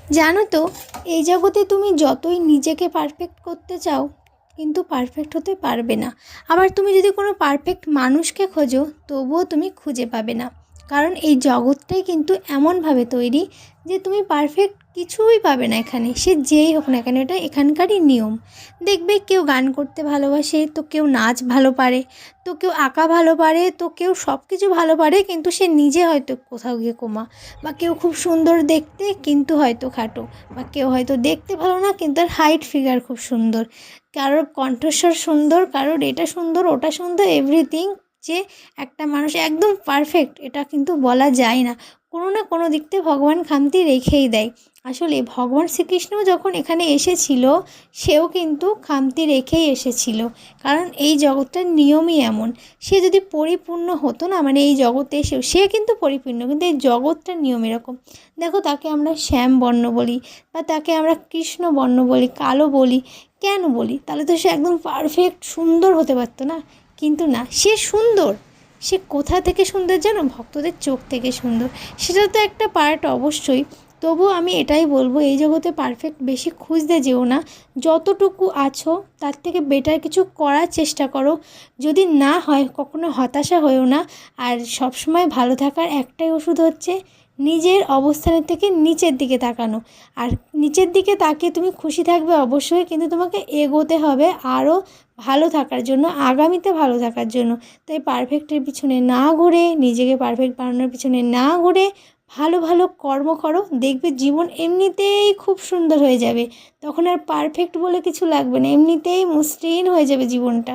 জানো তো, এই জগতে তুমি যতই নিজেকে পারফেক্ট করতে চাও কিন্তু পারফেক্ট হতে পারবে না। আবার তুমি যদি কোনো পারফেক্ট মানুষকে খোঁজো তবুও তুমি খুঁজে পাবে না। কারণ এই জগৎটাই কিন্তু এমনভাবে তৈরি যে তুমি পারফেক্ট কিছুই পাবে না এখানে, সে যেই হোক না কেন, এটা এখানকারই নিয়ম। দেখবে কেউ গান করতে ভালোবাসে, তো কেউ নাচ ভালো পারে, তো কেউ আঁকা ভালো পারে, তো কেউ সব কিছু ভালো পারে, কিন্তু সে নিজে হয়তো কোথাও গিয়ে কোমা। বা কেউ খুব সুন্দর দেখতে কিন্তু হয়তো খাটো। বা কেউ হয়তো দেখতে ভালো না কিন্তু তার হাইট ফিগার খুব সুন্দর। কারোর কণ্ঠস্বর সুন্দর, কারোর এটা সুন্দর ওটা সুন্দর, এভরিথিং। যে একটা মানুষ একদম পারফেক্ট এটা কিন্তু বলা যায় না। কোনো না কোনো দিক থেকে ভগবান খামতি রেখেই দেয়। আসলে ভগবান শ্রীকৃষ্ণ যখন এখানে এসেছিল সেও কিন্তু খামতি রেখেই এসেছিল। কারণ এই জগৎটার নিয়মই এমন। সে যদি পরিপূর্ণ হতো না, মানে এই জগতে এসেও সে কিন্তু পরিপূর্ণ, কিন্তু এই জগৎটার নিয়ম এরকম। দেখো, তাকে আমরা শ্যাম বর্ণ বলি বা তাকে আমরা কৃষ্ণ বর্ণ বলি, কালো বলি। কেন বলি? তাহলে তো সে একদম পারফেক্ট সুন্দর হতে পারতো না। কিন্তু না, সে সুন্দর। সে কোথা থেকে সুন্দর জানো? ভক্তদের চোখ থেকে সুন্দর। সেটা তো একটা পার্ট অবশ্যই। তবু আমি এটাই বলবো, এই জগতে পারফেক্ট বেশি খুঁজতে যেও না। যতটুকু আছো তার থেকে বেটার কিছু করার চেষ্টা করো। যদি না হয় কখনো হতাশা হয়েও না। আর সবসময় ভালো থাকার একটাই ওষুধ হচ্ছে নিজের অবস্থানের থেকে নিচের দিকে তাকানো। আর নিচের দিকে তাকিয়ে তুমি খুশি থাকবে অবশ্যই, কিন্তু তোমাকে এগোতে হবে আরও ভালো থাকার জন্য, আগামীতে ভালো থাকার জন্য। তাই পারফেক্টের পিছনে না ঘুরে, নিজেকে পারফেক্ট বানানোর পিছনে না ঘুরে ভালো ভালো কর্ম করো, দেখবে জীবন এমনিতেই খুব সুন্দর হয়ে যাবে। তখন আর পারফেক্ট বলে কিছু লাগবে না, এমনিতেই মসৃণ হয়ে যাবে জীবনটা।